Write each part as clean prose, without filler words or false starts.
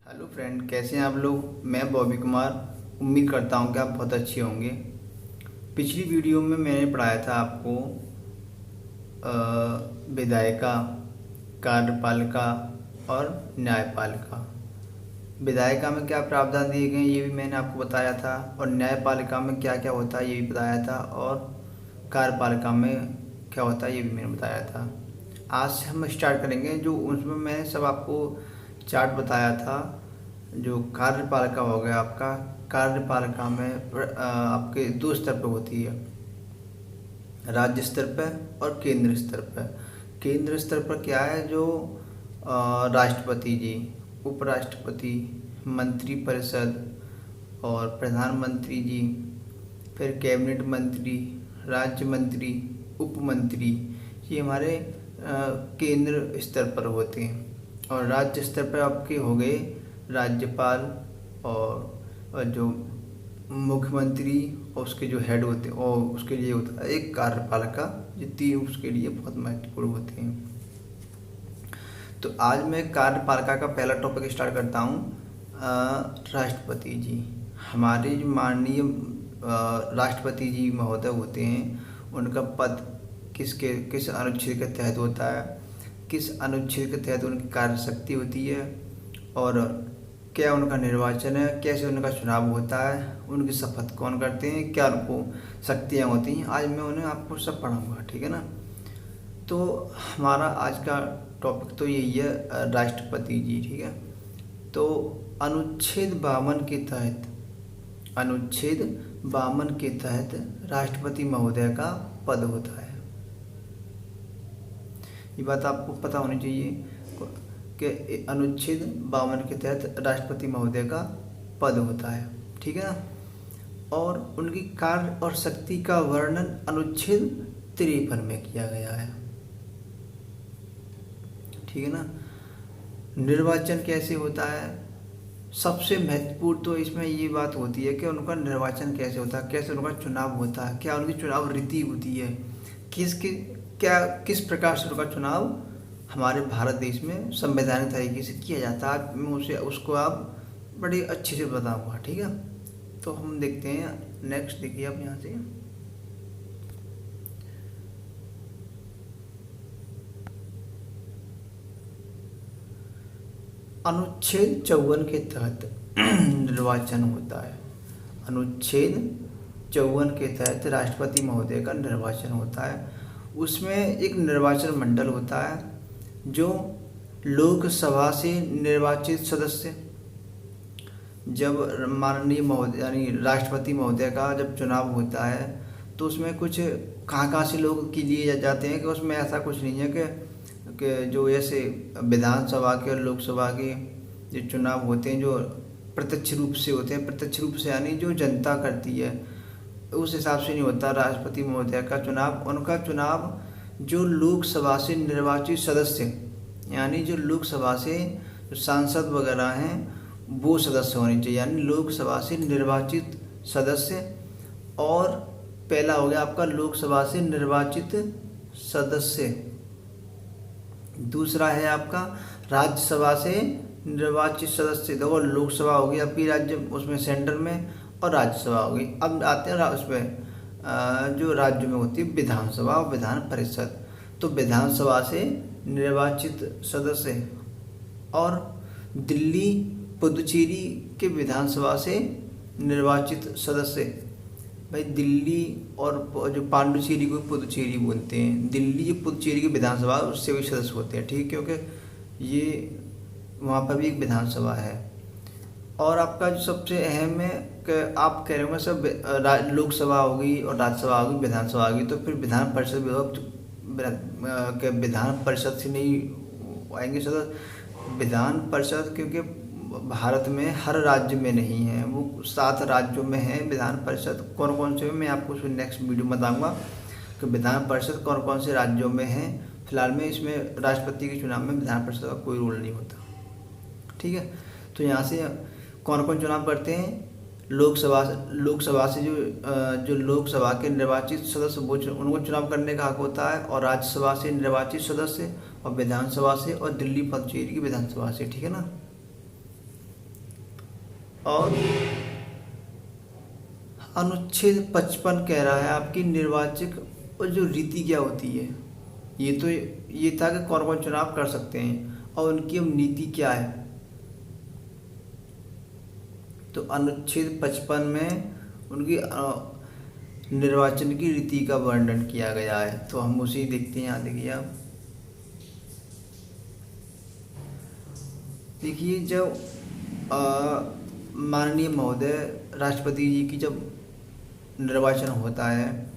Hello friend, कैसे हैं आप लोग। मैं बॉबी कुमार। उम्मीद करता हूं कि आप बहुत अच्छे होंगे। पिछली वीडियो में मैंने पढ़ाया था आपको विधायिका, कार्यपालिका और न्यायपालिका। विधायिका में क्या प्रावधान दिए गए हैं ये भी मैंने आपको बताया था, और न्यायपालिका में क्या क्या होता है ये भी बताया था, और कार्यपालिका में क्या होता है ये भी मैंने बताया था। आज से हम स्टार्ट करेंगे। जो उसमें मैंने सब आपको चार्ट बताया था। जो कार्यपालिका हो गया आपका, कार्यपालिका में आपके दो स्तर पर होती है, राज्य स्तर पर और केंद्र स्तर पर। केंद्र स्तर पर क्या है, जो राष्ट्रपति जी, उपराष्ट्रपति, मंत्रिपरिषद और प्रधानमंत्री जी, फिर कैबिनेट मंत्री, राज्य मंत्री, उप मंत्री, ये हमारे केंद्र स्तर पर होते हैं। और राज्य स्तर पर आपके हो गए राज्यपाल और जो मुख्यमंत्री, और उसके जो हेड होते हैं, और उसके लिए होता है एक कार्यपालिका, जो तीन उसके लिए बहुत महत्वपूर्ण होते हैं। तो आज मैं कार्यपालिका का पहला टॉपिक स्टार्ट करता हूँ। राष्ट्रपति जी, हमारे जो माननीय राष्ट्रपति जी महोदय होते हैं, उनका पद किस अनुच्छेद के तहत होता है, किस अनुच्छेद के तहत उनकी कार्य शक्ति होती है, और क्या उनका निर्वाचन है, कैसे उनका चुनाव होता है, उनकी शपथ कौन करते हैं, क्या उनको शक्तियाँ होती हैं। आज मैं उन्हें आपको सब पढ़ाऊँगा, ठीक है ना। तो हमारा आज का टॉपिक तो यही है, राष्ट्रपति जी, ठीक है। तो अनुच्छेद 52 के तहत, अनुच्छेद 52 के तहत राष्ट्रपति महोदय का पद होता है। ये बात आपको पता होनी चाहिए कि अनुच्छेद 52 के तहत राष्ट्रपति महोदय का पद होता है, ठीक है ना। और उनकी कार्य और शक्ति का वर्णन अनुच्छेद 53 में किया गया है, ठीक है ना। निर्वाचन कैसे होता है, सबसे महत्वपूर्ण तो इसमें ये बात होती है कि उनका निर्वाचन कैसे होता है, कैसे उनका चुनाव होता है, क्या उनकी चुनाव रीति होती है, किस प्रकार से उनका चुनाव हमारे भारत देश में संवैधानिक तरीके से किया जाता है। मैं उसको आप बड़े अच्छे से बताऊंगा, ठीक है। तो हम देखते हैं नेक्स्ट। देखिए आप यहाँ से, अनुच्छेद 54 के तहत निर्वाचन होता है। अनुच्छेद 54 के तहत राष्ट्रपति महोदय का निर्वाचन होता है। उसमें एक निर्वाचन मंडल होता है, जो लोकसभा से निर्वाचित सदस्य, जब माननीय महोदय यानी राष्ट्रपति महोदय का जब चुनाव होता है, तो उसमें कुछ कहाँ से लोग की लिए जाते हैं, कि उसमें ऐसा कुछ नहीं है कि जो ऐसे विधानसभा के और लोकसभा के जो चुनाव होते हैं, जो प्रत्यक्ष रूप से होते हैं, प्रत्यक्ष रूप से यानी जो जनता करती है, उस हिसाब से नहीं होता राष्ट्रपति महोदय का चुनाव। उनका चुनाव जो लोकसभा से निर्वाचित सदस्य, यानी जो लोकसभा से जो सांसद वगैरह हैं, वो सदस्य होने चाहिए, यानी लोकसभा से निर्वाचित सदस्य। और पहला हो गया आपका लोकसभा से निर्वाचित सदस्य। दूसरा है आपका राज्यसभा से निर्वाचित सदस्य। देखो, लोकसभा होगी आपकी राज्य उसमें सेंटर में, और राज्यसभा होगी। अब आते हैं उसमें जो राज्य में होती है विधानसभा और विधान परिषद। तो विधानसभा से निर्वाचित सदस्य, और दिल्ली पुदुचेरी के विधानसभा से निर्वाचित सदस्य। भाई दिल्ली और जो पांडुचेरी को पुदुचेरी बोलते हैं, दिल्ली जो पुदुचेरी की विधानसभा उससे भी सदस्य होते हैं, ठीक, क्योंकि ये वहाँ पर भी एक विधानसभा है। और आपका जो सबसे अहम है कि आप कह रहे होंगे सब लोकसभा होगी और राज्यसभा होगी, विधानसभा होगी, तो फिर विधान परिषद के विधान परिषद से नहीं आएंगे सदस्य। विधान परिषद क्योंकि भारत में हर राज्य में नहीं है, वो 7 राज्यों में है विधान परिषद। कौन कौन से, मैं आपको उसमें नेक्स्ट वीडियो में बताऊंगा कि विधान परिषद कौन कौन से राज्यों में है। फिलहाल में इसमें राष्ट्रपति के चुनाव में विधान परिषद का कोई रोल नहीं होता, ठीक है। तो यहाँ से कौन कौन चुनाव करते हैं, लोकसभा से जो लोकसभा के निर्वाचित सदस्य, वो उनको चुनाव करने का हक होता है, और राज्यसभा से निर्वाचित सदस्य, और विधानसभा से, और दिल्ली पुदुचेरी की विधानसभा से, ठीक है ना। और अनुच्छेद 55 कह रहा है आपकी निर्वाचक और जो रीति क्या होती है। ये था कि कौन कौन चुनाव कर सकते हैं और उनकी अब नीति क्या है। तो अनुच्छेद 55 में उनकी निर्वाचन की रीति का वर्णन किया गया है। तो हम उसे देखते हैं। यहाँ देखिए आप, देखिए जब माननीय महोदय राष्ट्रपति जी की जब निर्वाचन होता है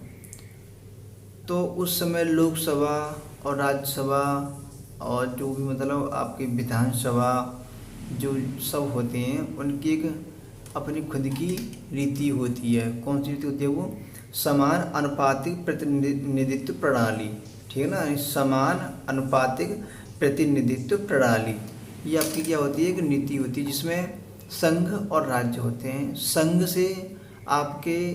तो उस समय लोकसभा और राज्यसभा और जो भी मतलब आपकी विधानसभा जो सब होते हैं उनकी एक अपनी खुद की रीति होती है। कौन सी रीति होती है वो? समान अनुपातिक प्रतिनिधित्व प्रणाली, ठीक है ना। समान अनुपातिक प्रतिनिधित्व प्रणाली ये आपकी क्या होती है? एक नीति होती है जिसमें संघ और राज्य होते हैं। संघ से आपके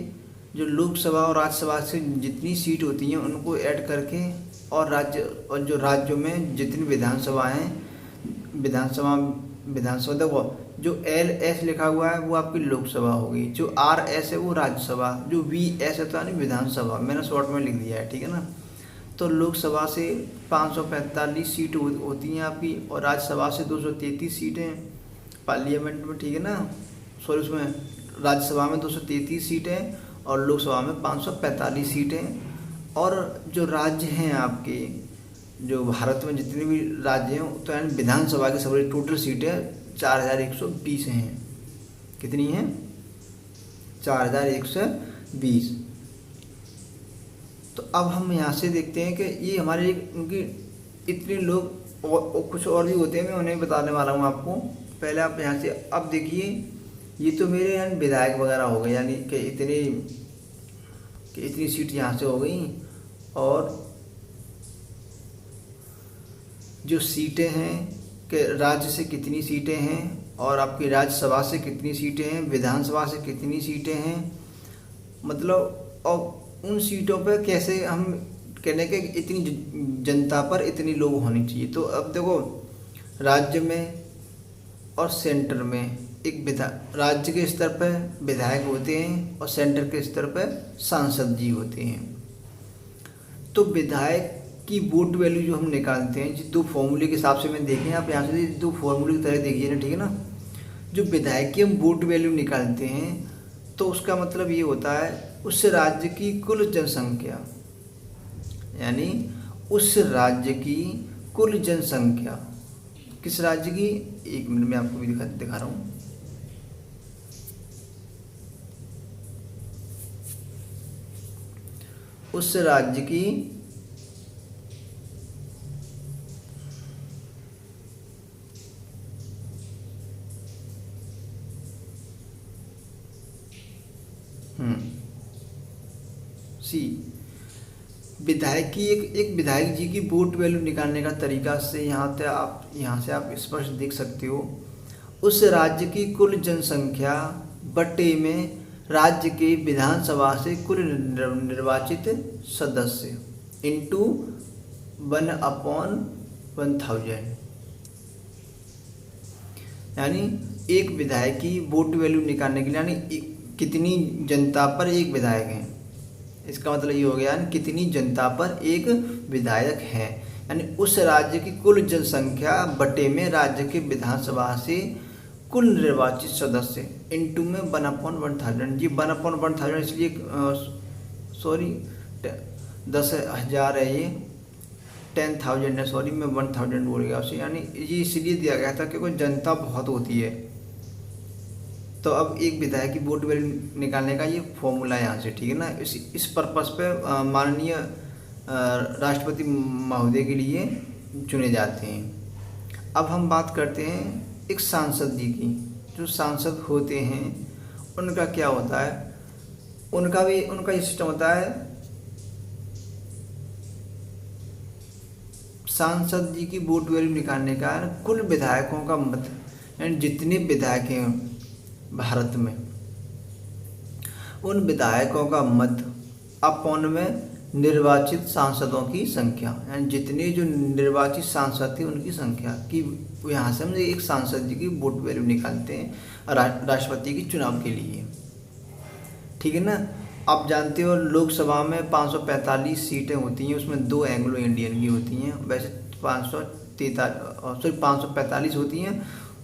जो लोकसभा और राज्यसभा से जितनी सीट होती हैं उनको ऐड करके और जो राज्यों में जितनी विधानसभा हैं, विधानसभा देखो जो LS लिखा हुआ है वो आपकी लोकसभा होगी, जो RS है वो राज्यसभा, जो VS है तो यानी विधानसभा। मैंने शॉर्ट में लिख दिया है, ठीक है ना। तो लोकसभा से 545 सीट होती हैं आपकी और राज्यसभा से 233 सीटें पार्लियामेंट में, ठीक है ना। सॉरी, उसमें राज्यसभा में 233 सीटें और लोकसभा में 545 सीटें। और जो राज्य हैं आपके, जो भारत में जितने भी राज्य हैं तो यानी विधानसभा की सभी टोटल सीटें 4120 हैं। कितनी हैं? 4120। तो अब हम यहाँ से देखते हैं कि ये हमारे उनकी इतने लोग और कुछ और भी होते हैं, मैं उन्हें बताने वाला हूँ आपको। पहले आप यहाँ से अब देखिए, ये तो मेरे यानी विधायक वगैरह हो गए, यानी कि इतनी सीट यहाँ से हो गई। और जो सीटें हैं कि राज्य से कितनी सीटें हैं और आपकी राज्यसभा से कितनी सीटें हैं, विधानसभा से कितनी सीटें हैं, मतलब और उन सीटों पर कैसे हम कहने के इतनी जनता पर इतनी लोग होनी चाहिए। तो अब देखो, राज्य में और सेंटर में एक राज्य के स्तर पर विधायक होते हैं और सेंटर के स्तर पर सांसद जी होते हैं। तो विधायक की वोट वैल्यू जो हम निकालते हैं, जिस दो फॉर्मूले के हिसाब से मैं देखें, आप यहाँ से दो फॉर्मूले की तरह देखिए ना, ठीक है ना। जो विधायक की हम वोट वैल्यू निकालते हैं तो उसका मतलब ये होता है उस राज्य की कुल जनसंख्या, यानी उस राज्य की कुल जनसंख्या, किस राज्य की, एक मिनट में आपको भी दिखा रहा हूँ। उस राज्य की विधायक की एक विधायक जी की वोट वैल्यू निकालने का तरीका से यहाँ से आप स्पष्ट देख सकते हो। उस राज्य की कुल जनसंख्या बटे में राज्य के विधानसभा से कुल निर्वाचित सदस्य इंटू 1/1000, यानी एक विधायक की वोट वैल्यू निकालने के लिए, यानी कितनी जनता पर एक विधायक है, इसका मतलब ये हो गया कितनी जनता पर एक विधायक है, यानी उस राज्य की कुल जनसंख्या बटे में राज्य के विधानसभा से कुल निर्वाचित सदस्य इंटू में 1/1000। जी 1/1000 इसलिए सॉरी 10,000 है, ये 10,000 है, सॉरी मैं 1000 बोल गया उसे, यानी ये इसलिए दिया गया था क्योंकि जनता बहुत होती है। तो अब एक विधायक की वोट वैल्यू निकालने का ये फॉर्मूला है यहाँ से, ठीक है ना। इस पर्पस पे माननीय राष्ट्रपति महोदय के लिए चुने जाते हैं। अब हम बात करते हैं एक सांसद जी की। जो सांसद होते हैं उनका क्या होता है, उनका ये सिस्टम होता है, सांसद जी की वोट वैल्यू निकालने का कुल विधायकों का मत, यानी जितने विधायक हैं भारत में उन विधायकों का मत अपॉन में निर्वाचित सांसदों की संख्या, यानी जितने जो निर्वाचित सांसद थे उनकी संख्या कि यहाँ से हम एक सांसद जी की वोट वैल्यू निकालते हैं राष्ट्रपति के चुनाव के लिए, ठीक है ना। आप जानते हो लोकसभा में 545 सीटें होती हैं, उसमें 2 एंग्लो इंडियन की होती हैं। वैसे 545 होती हैं,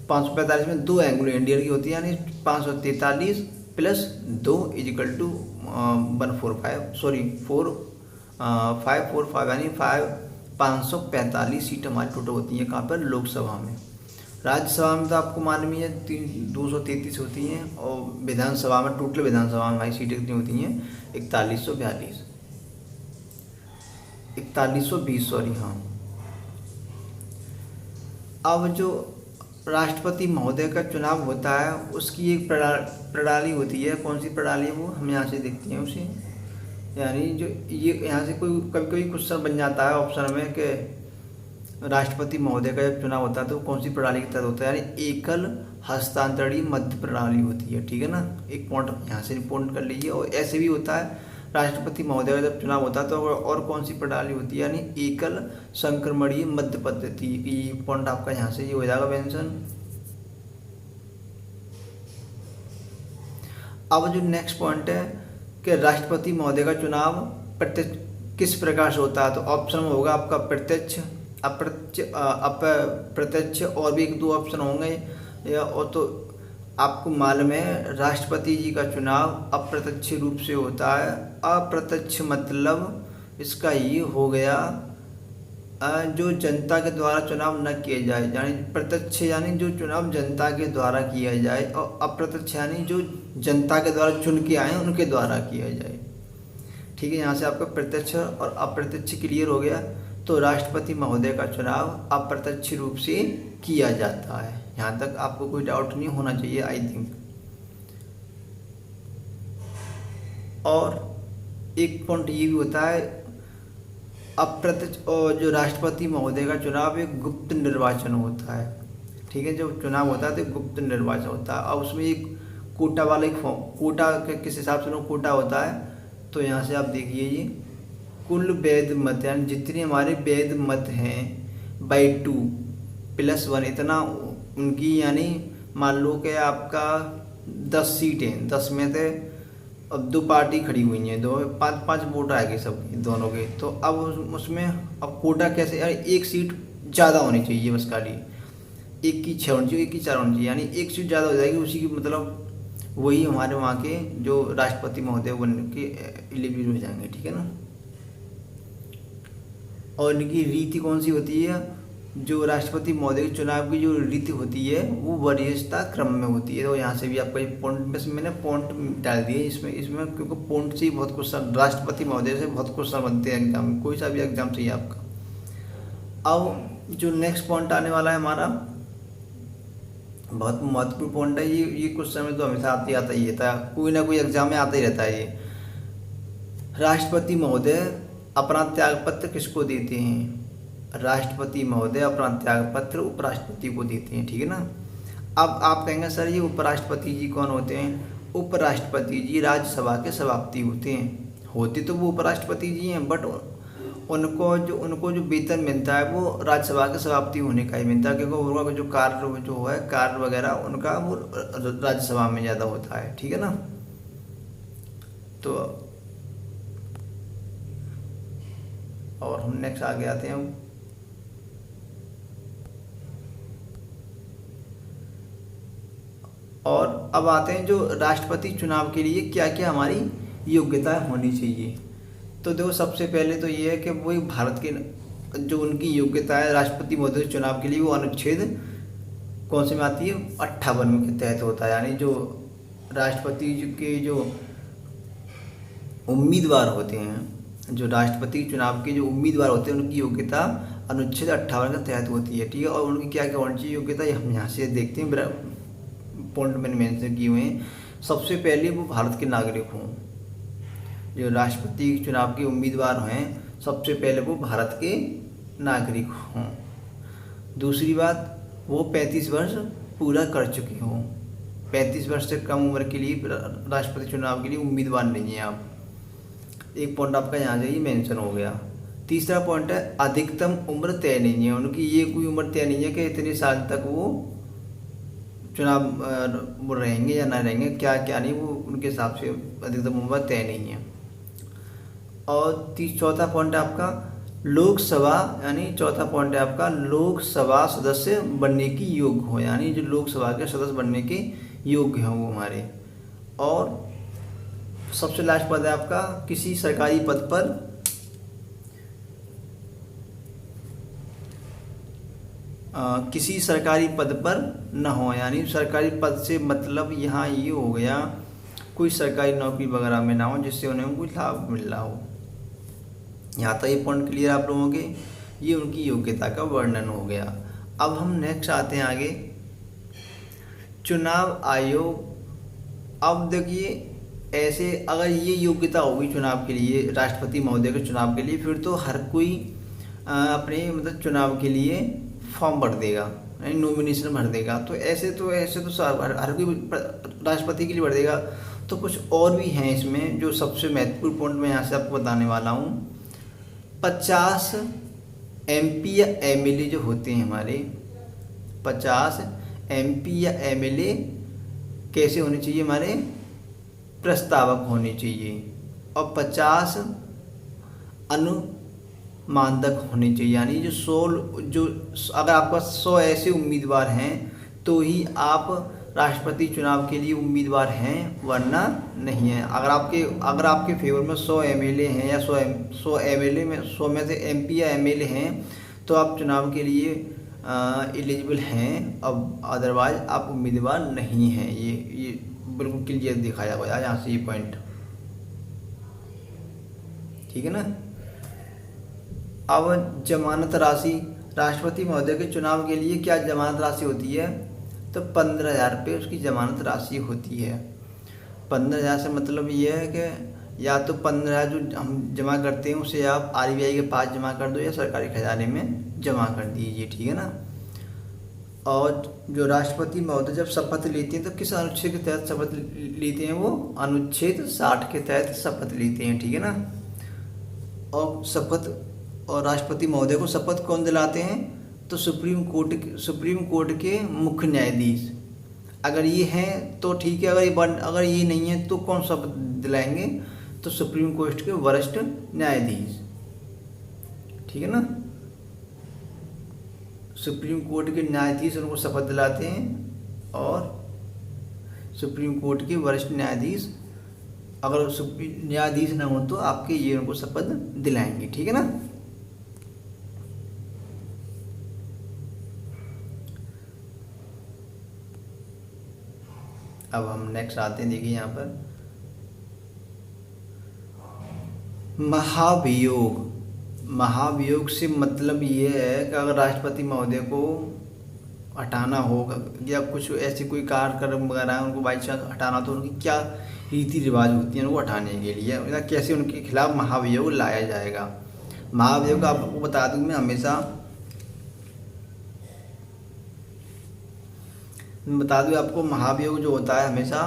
545 में 2 एंग्लो इंडियन की होती है, यानी 543 प्लस 2 इजिकल टू 545 यानी 545 सीट हमारी टोटल होती हैं। कहाँ पर? लोकसभा में। राज्यसभा में तो आपको मालूम ही है 233 होती हैं, और विधानसभा में टोटल विधानसभा में हमारी सीटें कितनी होती हैं? 4120 सॉरी, हाँ। अब जो राष्ट्रपति महोदय का चुनाव होता है उसकी एक प्रणाली होती है। कौन सी प्रणाली है वो हम यहाँ से देखते हैं उसे, यानी जो ये यहाँ से कोई कभी कभी क्वेश्चन बन जाता है ऑप्शन में कि राष्ट्रपति महोदय का जब चुनाव होता है तो कौन सी प्रणाली के तहत होता है, यानी एकल हस्तांतरणीय मध्य प्रणाली होती है, ठीक है ना। एक पॉइंट यहाँ से पॉइंट कर लीजिए। और ऐसे भी होता है राष्ट्रपति महोदय का जब चुनाव होता है तो और कौन सी प्रणाली होती है, यानी एकल संक्रमणीय मध्य पद्धति की। पॉइंट आपका यहाँ से ये हो जाएगा मेंशन। अब जो नेक्स्ट पॉइंट है कि राष्ट्रपति महोदय का चुनाव प्रत्यक्ष किस प्रकार से होता है, तो ऑप्शन में होगा आपका प्रत्यक्ष, अप्रत्यक्ष, और भी 1-2 ऑप्शन होंगे। या और तो आपको मालूम है राष्ट्रपति जी का चुनाव अप्रत्यक्ष रूप से होता है। अप्रत्यक्ष मतलब इसका ये हो गया जो जनता के द्वारा चुनाव न किया जाए, यानी प्रत्यक्ष यानी जो चुनाव जनता के द्वारा किया जाए, और अप्रत्यक्ष यानी जो जनता के द्वारा चुन के आए उनके द्वारा किया जाए, ठीक है। यहाँ से आपका प्रत्यक्ष और अप्रत्यक्ष क्लियर हो गया। तो राष्ट्रपति महोदय का चुनाव अप्रत्यक्ष रूप से किया जाता है। यहाँ तक आपको कोई डाउट नहीं होना चाहिए, आई थिंक। और एक पॉइंट ये भी होता है अप्रत्यक्ष, और जो राष्ट्रपति महोदय का चुनाव एक गुप्त निर्वाचन होता है, ठीक है। जब चुनाव होता है तो गुप्त निर्वाचन होता है। और उसमें एक कोटा वाला एक फॉर्म, कोटा के किस हिसाब से कोटा होता है, तो यहाँ से आप देखिए ये कुल वैध मत, यानी जितने हमारे वैध मत हैं /2 + 1 इतना उनकी, यानी मान लो कि आपका 10 सीटें, 10 में से अब 2 पार्टी खड़ी हुई हैं, 5-5 वोट आएंगे सबके दोनों के। तो अब उसमें अब कोटा कैसे, यानी 1 सीट ज़्यादा होनी चाहिए बस, खाली 1 की 6 होनी चाहिए, 1 की 4 होनी चाहिए, यानी 1 सीट ज़्यादा हो जाएगी, उसी की मतलब वही हमारे वहाँ के जो राष्ट्रपति महोदय बन के एलिजिबल हो जाएंगे, ठीक है ना। और इनकी रीति कौन सी होती है, जो राष्ट्रपति महोदय के चुनाव की जो रीति होती है वो वरीयता क्रम में होती है। तो यहाँ से भी आपका ये पॉइंट, बस मैंने पॉइंट डाल दिए इसमें क्योंकि पॉइंट से ही बहुत क्वेश्चन, राष्ट्रपति महोदय से बहुत क्वेश्चन बनते हैं एग्जाम में, कोई सा भी एग्जाम चाहिए आपका। अब जो नेक्स्ट पॉइंट आने वाला है हमारा, बहुत महत्वपूर्ण पॉइंट है ये क्वेश्चन में तो हमेशा आता ही रहता है, कोई ना कोई एग्जाम में आता ही रहता है ये। राष्ट्रपति महोदय अपना त्यागपत्र किसको देते हैं? राष्ट्रपति महोदय अपना त्यागपत्र उपराष्ट्रपति को देते हैं, ठीक है ना। अब आप कहेंगे सर ये उपराष्ट्रपति जी कौन होते हैं? उपराष्ट्रपति जी राज्यसभा के सभापति होते हैं। होते तो वो उपराष्ट्रपति जी हैं, बट उनको जो वेतन मिलता है वो राज्यसभा के सभापति होने का ही मिलता है, क्योंकि उनका जो कार्य वगैरह उनका वो राज्यसभा में ज़्यादा होता है, ठीक है ना। तो और हम नेक्स्ट आगे आते हैं। और अब आते हैं जो राष्ट्रपति चुनाव के लिए क्या क्या हमारी योग्यताएं होनी चाहिए। तो देखो सबसे पहले तो ये है कि वो भारत के जो उनकी योग्यता है राष्ट्रपति महोदय चुनाव के लिए, वो अनुच्छेद कौन से में आती है? 58 के तहत होता है। यानी जो राष्ट्रपति के जो उम्मीदवार होते हैं, जो राष्ट्रपति चुनाव के जो उम्मीदवार होते हैं उनकी योग्यता अनुच्छेद 58 के तहत होती है, ठीक है। और उनकी क्या क्या होनी चाहिए योग्यता, ये हम यहाँ से देखते हैं, पॉइंट मैंने मेंशन किए हुए हैं। सबसे पहले वो भारत के नागरिक हों, जो राष्ट्रपति चुनाव के उम्मीदवार हैं सबसे पहले वो भारत के नागरिक हों। दूसरी बात, वो 35 वर्ष पूरा कर चुके हों। 35 वर्ष से कम उम्र के लिए राष्ट्रपति चुनाव के लिए उम्मीदवार नहीं हैं आप। एक पॉइंट आपका यहाँ से ही मेंशन हो गया। तीसरा पॉइंट है अधिकतम उम्र तय नहीं है, उनकी ये कोई उम्र तय नहीं है कि इतने साल तक वो चुनाव वो रहेंगे या ना रहेंगे, क्या क्या नहीं, वो उनके हिसाब से अधिकतम उम्र तय नहीं है। और चौथा पॉइंट है आपका लोकसभा, यानी चौथा पॉइंट है आपका लोकसभा सदस्य बनने की योग्य हो, यानी जो लोकसभा के सदस्य बनने के योग्य हों वो हमारे। और सबसे लास्ट पद है आपका किसी सरकारी पद पर किसी सरकारी पद पर न हो, यानी सरकारी पद से मतलब यहाँ ये हो गया कोई सरकारी नौकरी वगैरह में ना हो जिससे उन्हें कोई लाभ मिल रहा हो। यहाँ तक ये पॉइंट क्लियर आप लोगों के, ये उनकी योग्यता का वर्णन हो गया। अब हम नेक्स्ट आते हैं आगे, चुनाव आयोग। अब देखिए ऐसे अगर ये योग्यता होगी चुनाव के लिए, राष्ट्रपति महोदय के चुनाव के लिए, फिर तो हर कोई अपने मतलब चुनाव के लिए फॉर्म भर देगा, यानी नॉमिनेशन भर देगा। तो ऐसे तो हर कोई राष्ट्रपति के लिए भर देगा। तो कुछ और भी हैं इसमें जो सबसे महत्वपूर्ण पॉइंट मैं यहाँ से आपको बताने वाला हूँ। 50 MP या MLA जो होते हैं हमारे, 50 MP या MLA कैसे होने चाहिए हमारे, प्रस्तावक होने चाहिए। और 50 अनुमानदक होने चाहिए, यानी जो अगर आपका 100 ऐसे उम्मीदवार हैं तो ही आप राष्ट्रपति चुनाव के लिए उम्मीदवार हैं, वरना नहीं है। अगर आपके फेवर में 100 MLA हैं या 100 MLA में 100 में से MP या MLA हैं तो आप चुनाव के लिए एलिजिबल हैं, अब अदरवाइज आप उम्मीदवार नहीं हैं। ये बिल्कुल क्लियर दिखाया गया यहाँ से ये पॉइंट, ठीक है ना। अब जमानत राशि, राष्ट्रपति महोदय के चुनाव के लिए क्या जमानत राशि होती है, तो 15,000 रुपये उसकी जमानत राशि होती है। 15,000 से मतलब ये है कि या तो 15,000 जो हम जमा करते हैं उसे आप RBI के पास जमा कर दो या सरकारी खजाने में जमा कर दीजिए, ठीक है ना। और जो राष्ट्रपति महोदय जब शपथ लेते हैं तो किस अनुच्छेद के तहत शपथ लेते हैं, वो अनुच्छेद 60 के तहत शपथ लेते हैं, ठीक है ना। और राष्ट्रपति महोदय को शपथ कौन दिलाते हैं, तो सुप्रीम कोर्ट के मुख्य न्यायाधीश। अगर ये हैं तो ठीक है, अगर ये नहीं है तो कौन शपथ दिलाएंगे, तो सुप्रीम कोर्ट के वरिष्ठ न्यायाधीश, ठीक है ना। सुप्रीम कोर्ट के न्यायाधीश उनको शपथ दिलाते हैं और सुप्रीम कोर्ट के वरिष्ठ न्यायाधीश, अगर न्यायाधीश ना हो तो आपके ये उनको शपथ दिलाएंगे, ठीक है ना। अब हम नेक्स्ट आते हैं, देखिए यहाँ पर महाभियोग से मतलब ये है कि अगर राष्ट्रपति महोदय को हटाना होगा या कुछ ऐसे कोई कार्यक्रम वगैरह उनको बाई चांस हटाना, तो उनकी क्या रीति रिवाज होती हैं उनको हटाने के लिए, या कैसे उनके खिलाफ महाभियोग लाया जाएगा। महाभियोग आपको बता दूं मैं बता दूं आपको, महाभियोग जो होता है हमेशा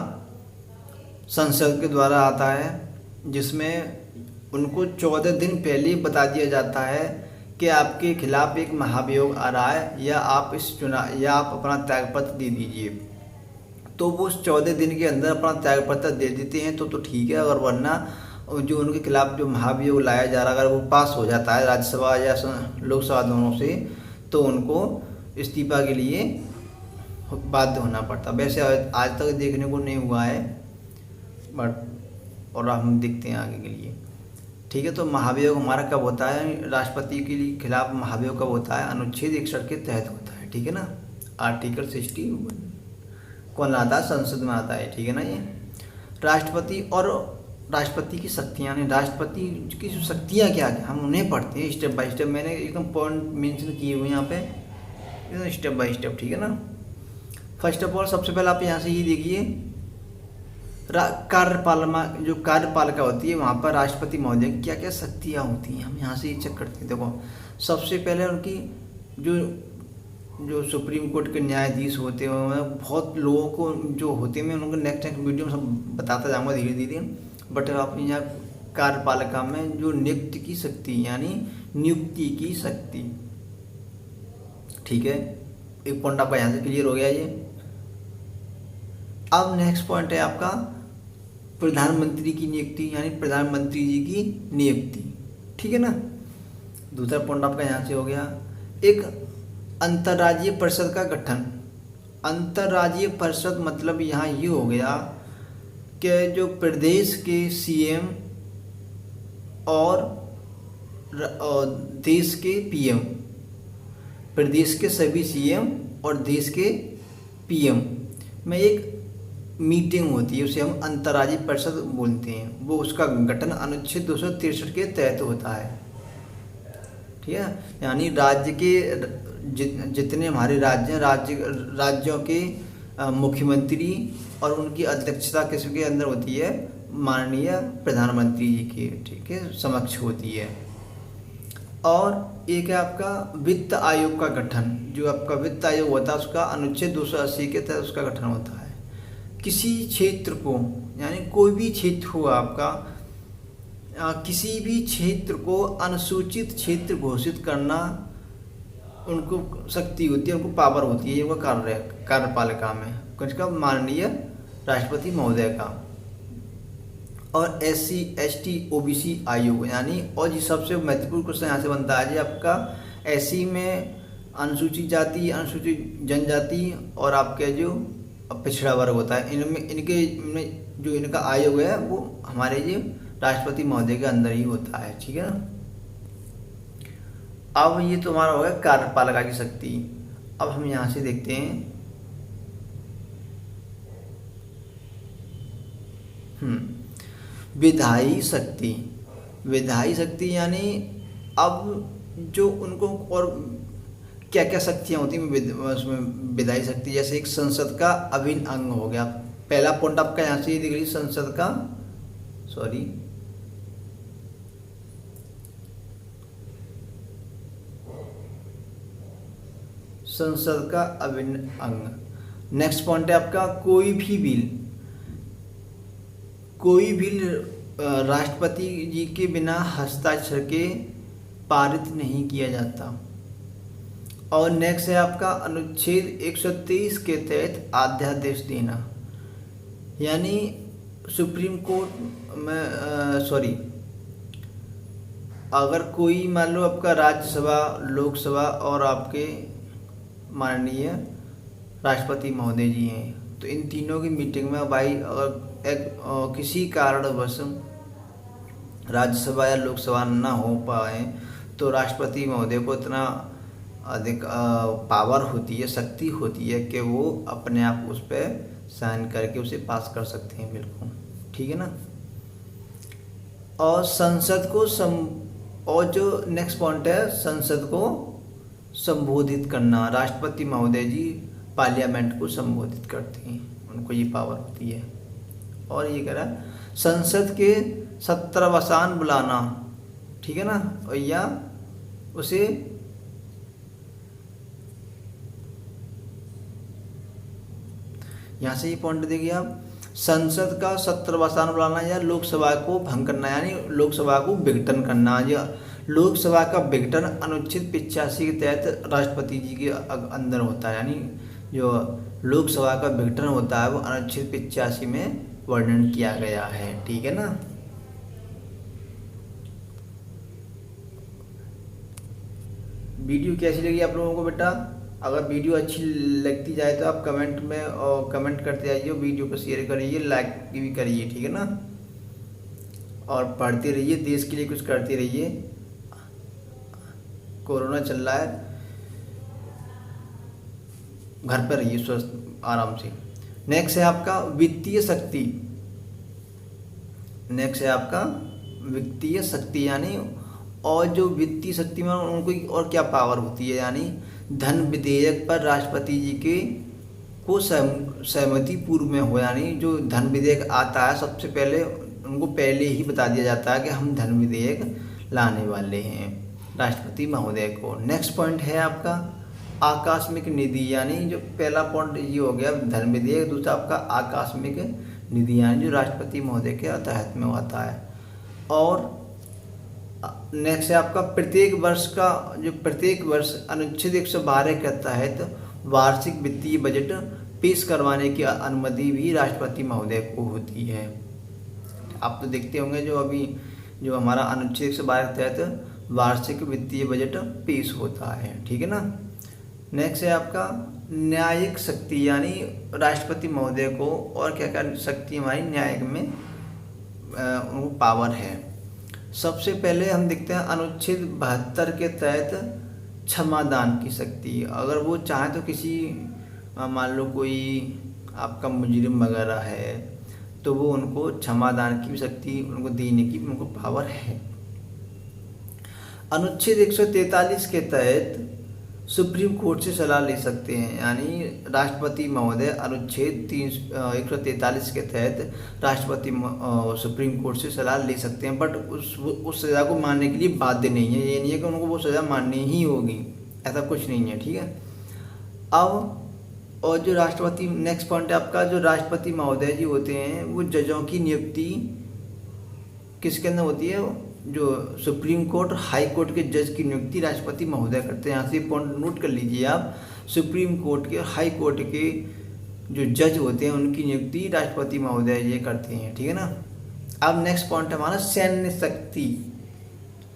संसद के द्वारा आता है, जिसमें उनको 14 दिन पहले बता दिया जाता है कि आपके खिलाफ एक महाभियोग आ रहा है या आप अपना त्यागपत्र दे दीजिए। तो वो उस 14 दिन के अंदर अपना त्यागपत्र दे देते हैं तो ठीक है, अगर वरना जो उनके खिलाफ जो महाभियोग लाया जा रहा है अगर वो पास हो जाता है राज्यसभा या लोकसभा दोनों से, तो उनको इस्तीफा के लिए बाध्य होना पड़ता। वैसे आज तक देखने को नहीं हुआ है, बट और हम देखते हैं आगे के लिए, ठीक है। तो महाभियोग हमारा कब होता है, राष्ट्रपति के लिए खिलाफ महाभियोग कब होता है, अनुच्छेद 61 के तहत होता है, ठीक है ना। आर्टिकल 61 कौन आता है, संसद में आता है, ठीक है ना। ये राष्ट्रपति और राष्ट्रपति की शक्तियाँ ने, राष्ट्रपति की जो शक्तियाँ क्या क्या हम उन्हें पढ़ते हैं स्टेप बाय स्टेप। मैंने एकदम पॉइंट मेंशन किए हुए यहाँ पे स्टेप बाय स्टेप, ठीक है ना। फर्स्ट ऑफ ऑल सबसे पहले आप यहाँ से ये देखिए कार्यपालिका होती है, वहाँ पर राष्ट्रपति महोदय की क्या क्या शक्तियाँ होती हैं, हम यहाँ से ये चेक करते हैं। देखो सबसे पहले उनकी जो सुप्रीम कोर्ट के न्यायाधीश होते हैं, बहुत लोगों को जो होते हैं, मैं उनको नेक्स्ट वीडियो में सब बताता जाऊँगा धीरे धीरे, बट आप यहाँ कार्यपालिका में जो नियुक्ति की शक्ति यानी नियुक्ति की शक्ति। ठीक है, एक पॉइंट आपका यहाँ से क्लियर हो गया ये। अब नेक्स्ट पॉइंट है आपका प्रधानमंत्री की नियुक्ति यानी प्रधानमंत्री जी की नियुक्ति। ठीक है ना, दूसरा पॉइंट आपका यहाँ से हो गया। एक अंतर्राज्यीय परिषद का गठन। अंतर्राज्यीय परिषद मतलब यहाँ ये हो गया कि जो प्रदेश के सीएम और देश के पीएम, प्रदेश के सभी सीएम और देश के पीएम में एक मीटिंग होती है, उसे हम अंतर्राज्यीय परिषद बोलते हैं। वो उसका गठन अनुच्छेद 263 के तहत होता है। ठीक है, यानी राज्य के जितने हमारे राज्य हैं, राज्यों के मुख्यमंत्री और उनकी अध्यक्षता किसके अंदर होती है, माननीय प्रधानमंत्री जी के, ठीक है, समक्ष होती है। और एक है आपका वित्त आयोग का गठन। जो आपका वित्त आयोग होता है उसका अनुच्छेद 280 के तहत उसका गठन होता है। किसी क्षेत्र को यानी कोई भी क्षेत्र हो आपका, किसी भी क्षेत्र को अनुसूचित क्षेत्र घोषित करना उनको शक्ति होती है, उनको पावर होती है, उनका कार्यपालिका में किसका, माननीय राष्ट्रपति महोदय का। और SC ST OBC आयोग यानी, और जी सबसे महत्वपूर्ण क्वेश्चन यहाँ से बनता है जी आपका, SC में अनुसूचित जाति, अनुसूचित जनजाति और आपके जो पिछड़ा वर्ग होता है, इनमें जो इनका आयोग है वो हमारे जो राष्ट्रपति महोदय के अंदर ही होता है। ठीक है ना, अब ये तो हमारा हो गया कार्यपालिका की शक्ति। अब हम यहाँ से देखते हैं विधायी शक्ति। विधायी शक्ति यानी अब जो उनको और क्या क्या शक्तियाँ होती हैं उसमें विधायी शक्ति। जैसे एक संसद का अभिन्न अंग हो गया। पहला पॉइंट आपका यहाँ से दिख रही, संसद का संसद का अभिन्न अंग। नेक्स्ट पॉइंट है आपका कोई बिल राष्ट्रपति जी के बिना हस्ताक्षर के पारित नहीं किया जाता। और नेक्स्ट है आपका अनुच्छेद 123 के तहत अध्यादेश देना, यानी सुप्रीम कोर्ट में अगर कोई मान लो आपका राज्यसभा, लोकसभा और आपके माननीय राष्ट्रपति महोदय जी हैं, तो इन तीनों की मीटिंग में भाई अगर किसी कारणवश राज्यसभा या लोकसभा ना हो पाए तो राष्ट्रपति महोदय को इतना अधिक पावर होती है, शक्ति होती है कि वो अपने आप उस पर साइन करके उसे पास कर सकते हैं। बिल्कुल ठीक है ना। और संसद को और जो नेक्स्ट पॉइंट है, संसद को संबोधित करना। राष्ट्रपति महोदय जी पार्लियामेंट को संबोधित करते हैं, उनको ये पावर होती है। और ये कह रहा है संसद के सत्रावसान बुलाना, ठीक है ना, और या उसे यहाँ से ये पॉइंट देखिए आप, संसद का सत्रावसान बुलाना या लोकसभा को भंग करना, यानी लोकसभा को विघटन करना। या लोकसभा का विघटन अनुच्छेद 85 के तहत राष्ट्रपति जी के अंदर होता है, यानी जो लोकसभा का विघटन होता है वो अनुच्छेद 85 में वर्णन किया गया है। ठीक है ना। वीडियो कैसी लगी आप लोगों को बेटा? अगर वीडियो अच्छी लगती जाए तो आप कमेंट में और कमेंट करते जाइए, वीडियो को शेयर करिए, लाइक भी करिए, ठीक है ना। और पढ़ते रहिए, देश के लिए कुछ करते रहिए। कोरोना चल रहा है, घर पर रहिए स्वस्थ आराम से। नेक्स्ट है आपका वित्तीय शक्ति। नेक्स्ट है आपका वित्तीय शक्ति, यानी और जो वित्तीय शक्ति में उनको और क्या पावर होती है, यानी धन विधेयक पर राष्ट्रपति जी के को सहमति पूर्व में हो, यानी जो धन विधेयक आता है सबसे पहले उनको पहले ही बता दिया जाता है कि हम धन विधेयक लाने वाले हैं राष्ट्रपति महोदय को। नेक्स्ट पॉइंट है आपका आकस्मिक निधि, यानी जो पहला पॉइंट ये हो गया धन विधेयक, दूसरा आपका आकस्मिक निधि, यानी जो राष्ट्रपति महोदय के तहत में आता है। और नेक्स्ट है आपका प्रत्येक वर्ष अनुच्छेद 112 के तहत वार्षिक वित्तीय बजट पेश करवाने की अनुमति भी राष्ट्रपति महोदय को होती है। आप तो देखते होंगे जो हमारा अनुच्छेद 112 के तहत वार्षिक वित्तीय बजट पेश होता है, ठीक है ना। नेक्स्ट है आपका न्यायिक शक्ति, यानी राष्ट्रपति महोदय को और क्या क्या शक्ति हमारी न्यायिक में उनको पावर है। सबसे पहले हम देखते हैं अनुच्छेद 72 के तहत क्षमादान की शक्ति। अगर वो चाहे तो किसी मान लो कोई आपका मुजरिम वगैरह है तो वो उनको क्षमादान की शक्ति उनको देने की उनको पावर है। अनुच्छेद 143 के तहत सुप्रीम कोर्ट से सलाह ले सकते हैं, यानी राष्ट्रपति महोदय अनुच्छेद 143 के तहत राष्ट्रपति सुप्रीम कोर्ट से सलाह ले सकते हैं, बट उस सज़ा को मानने के लिए बाध्य नहीं है। ये नहीं है कि उनको वो सज़ा माननी ही होगी, ऐसा कुछ नहीं है, ठीक है। अब और जो राष्ट्रपति नेक्स्ट पॉइंट है आपका, जो राष्ट्रपति महोदय जी होते हैं वो जजों की नियुक्ति किसके अंदर होती है, जो सुप्रीम कोर्ट हाई कोर्ट के जज की नियुक्ति राष्ट्रपति महोदय करते हैं। यहाँ से पॉइंट नोट कर लीजिए आप, सुप्रीम कोर्ट के हाई कोर्ट के जो जज होते हैं उनकी नियुक्ति राष्ट्रपति महोदय ये करते हैं, ठीक है ना। अब नेक्स्ट पॉइंट है हमारा सैन्य शक्ति।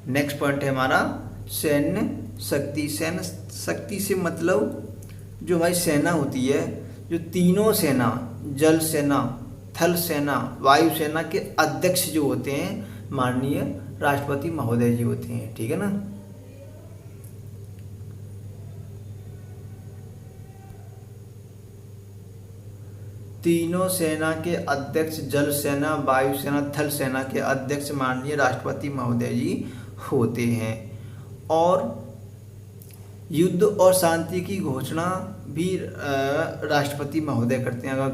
नेक्स्ट पॉइंट है हमारा सैन्य शक्ति। सैन्य शक्ति से मतलब जो हमारी सेना होती है, जो तीनों सेना, जल सेना, थल सेना, वायु सेना के अध्यक्ष जो होते हैं माननीय राष्ट्रपति महोदय जी होते हैं, ठीक है ना। तीनों सेना के अध्यक्ष, जल सेना, वायु सेना, थल सेना के अध्यक्ष माननीय राष्ट्रपति महोदय जी होते हैं। और युद्ध और शांति की घोषणा भी राष्ट्रपति महोदय करते हैं। अगर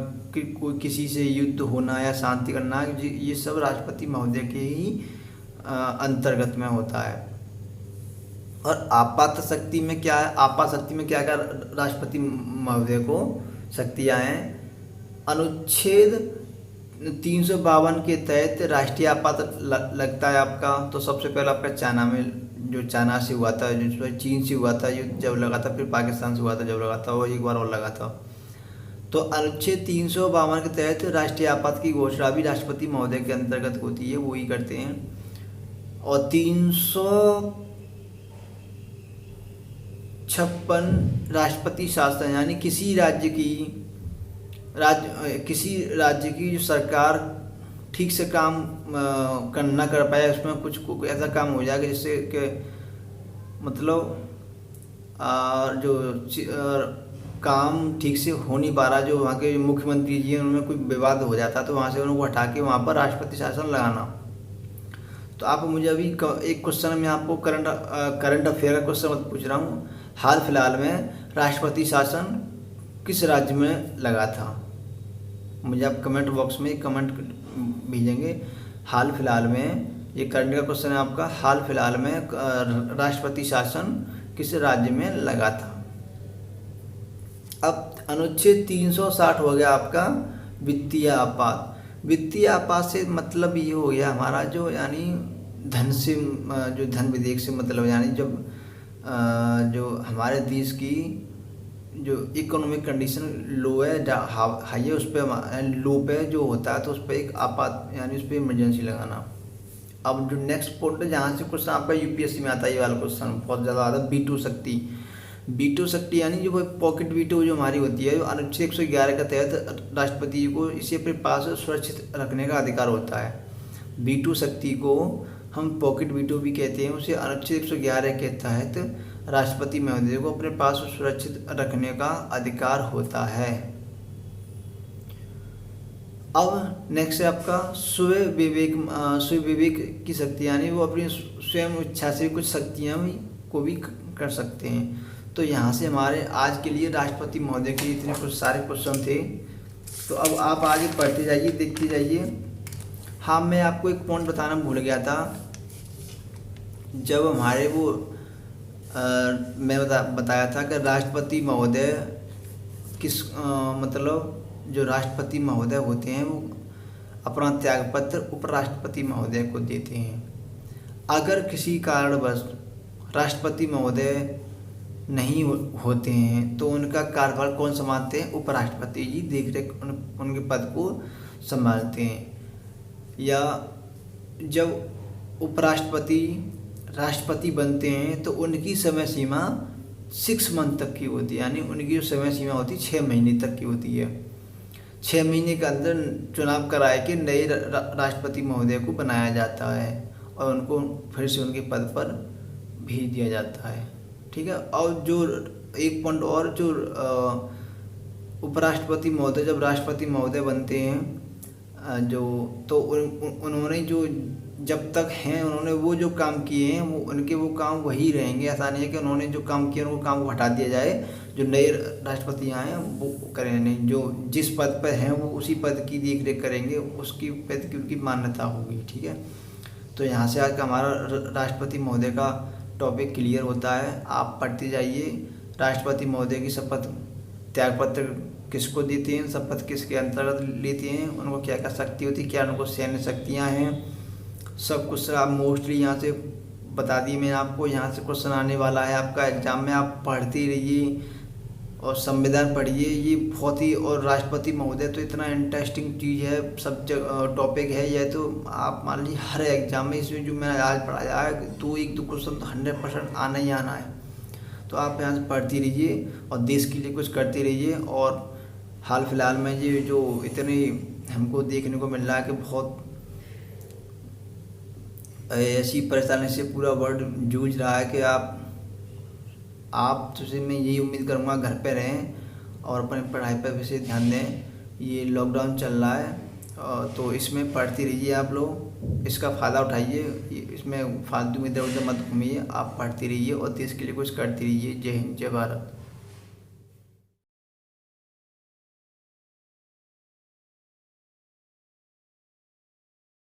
कोई किसी से युद्ध होना या शांति करना, ये सब राष्ट्रपति महोदय के ही अंतर्गत में होता है। और आपात शक्ति में क्या है, आपात शक्ति में क्या क्या राष्ट्रपति महोदय को शक्तियाँ हैं। अनुच्छेद 352 के तहत राष्ट्रीय आपात लगता है आपका, तो सबसे पहले आपका चाइना में, जो चाइना से हुआ था, जो चीन से हुआ था युद्ध जब लगा था, फिर पाकिस्तान से हुआ था जब लगा था, और एक बार और लगा था। तो अनुच्छेद 352 के तहत राष्ट्रीय आपात की घोषणा भी राष्ट्रपति महोदय के अंतर्गत होती है, वो ही करते हैं। और 356 राष्ट्रपति शासन, यानी किसी राज्य की जो सरकार ठीक से काम ना कर पाए, उसमें कुछ ऐसा काम हो जाएगा जिससे कि मतलब जो काम ठीक से हो नहीं पा रहा, जो वहाँ के मुख्यमंत्री जी हैं उनमें कोई विवाद हो जाता, तो वहाँ से उनको हटा के वहाँ पर राष्ट्रपति शासन लगाना। तो आप मुझे अभी एक क्वेश्चन मैं आपको करंट अफेयर का क्वेश्चन पूछ रहा हूँ, हाल फिलहाल में राष्ट्रपति शासन किस राज्य में लगा था? मुझे आप कमेंट बॉक्स में कमेंट भेजेंगे। हाल फिलहाल में, ये करंट का क्वेश्चन है आपका, हाल फिलहाल में राष्ट्रपति शासन किस राज्य में लगा था? अब अनुच्छेद 360 हो गया आपका वित्तीय आपात। वित्तीय आपात से मतलब ये हो गया हमारा जो, यानी धन से, जो धन विधेयक से मतलब, यानी जब जो हमारे देश की जो इकोनॉमिक कंडीशन लो है, हाई है, उस पर लो पे जो होता है तो उस पर एक आपात, यानी उस पर इमरजेंसी लगाना। अब जो नेक्स्ट पॉइंट है जहाँ से क्वेश्चन आपका यूपीएससी में आता है, ये वाला क्वेश्चन बहुत ज़्यादा आता है, वीटो शक्ति। वीटो शक्ति यानी जो पॉकेट वीटो जो हमारी होती है, अनुच्छेद 111 के तहत राष्ट्रपति को इसे अपने पास सुरक्षित रखने का अधिकार होता है। वीटो शक्ति को हम पॉकेट वीटो भी कहते हैं। उसे अनुच्छेद 111 के तहत राष्ट्रपति महोदय को अपने पास सुरक्षित रखने का अधिकार होता है। अब नेक्स्ट है आपका स्वविवेक की शक्ति, यानी वो अपनी स्वयं इच्छा से कुछ शक्तियाँ को भी कर सकते हैं। तो यहाँ से हमारे आज के लिए राष्ट्रपति महोदय के इतने कुछ सारे क्वेश्चन थे। तो अब आप आगे पढ़ते जाइए, देखते जाइए। हाँ, मैं आपको एक पॉइंट बताना भूल गया था। जब हमारे वो मैं बताया था कि राष्ट्रपति महोदय किस मतलब जो राष्ट्रपति महोदय होते हैं वो अपना त्यागपत्र उपराष्ट्रपति महोदय को देते हैं। अगर किसी कारणवश राष्ट्रपति महोदय नहीं होते हैं तो उनका कार्यभार कौन संभालते हैं? उपराष्ट्रपति जी देखरेख उनके पद को संभालते हैं। या जब उपराष्ट्रपति राष्ट्रपति बनते हैं तो उनकी समय सीमा 6 मंथ तक की होती है, यानी उनकी जो समय सीमा होती है 6 महीने तक की होती है। 6 महीने के अंदर चुनाव कराए के नए राष्ट्रपति महोदय को बनाया जाता है और उनको फिर से उनके पद पर भेज दिया जाता है। ठीक है। और जो एक पॉइंट और, जो उपराष्ट्रपति महोदय जब राष्ट्रपति महोदय बनते हैं उन्होंने जो जब तक हैं उन्होंने वो जो काम किए हैं वो काम वही रहेंगे। ऐसा नहीं है कि उन्होंने जो काम किए उनको काम को हटा दिया जाए, जो नए राष्ट्रपति आए हैं वो करें नहीं, जो जिस पद पर हैं वो उसी पद की देख रेख करेंगे, उसकी पद की उनकी मान्यता होगी। ठीक है। तो यहाँ से आज का हमारा राष्ट्रपति महोदय का टॉपिक क्लियर होता है। आप पढ़ते जाइए। राष्ट्रपति महोदय की शपथ त्यागपत्र किसको देते हैं, शपथ किसके अंतर्गत लेते हैं, उनको क्या क्या शक्ति होती है, क्या उनको सैन्य शक्तियाँ हैं, सब कुछ आप मोस्टली यहाँ से बता दी मैंने आपको। यहाँ से क्वेश्चन आने वाला है आपका एग्जाम में, आप पढ़ते रहिए और संविधान पढ़िए। ये बहुत ही, और राष्ट्रपति महोदय तो इतना इंटरेस्टिंग चीज़ है, सब्जेक्ट टॉपिक है यह। तो आप मान लीजिए हर एग्जाम में इसमें जो मैंने आज पढ़ाया है 2 क्वेश्चन तो 100% आना ही आना है। तो आप यहाँ से पढ़ती रहिए और देश के लिए कुछ करते रहिए। और हाल फिलहाल में ये जो इतने हमको देखने को मिल रहा है कि बहुत ऐसी परेशानी से पूरा वर्ल्ड जूझ रहा है कि आप तुझे मैं यही उम्मीद करूँगा घर पे रहें और अपनी पढ़ाई पर विशेष ध्यान दें। ये लॉकडाउन चल रहा है तो इसमें पढ़ती रहिए आप लोग, इसका फ़ायदा उठाइए, इसमें फालतू में इधर उधर मत घूमिए, आप पढ़ती रहिए और देश के लिए कुछ करती रहिए। जय हिंद, जय भारत।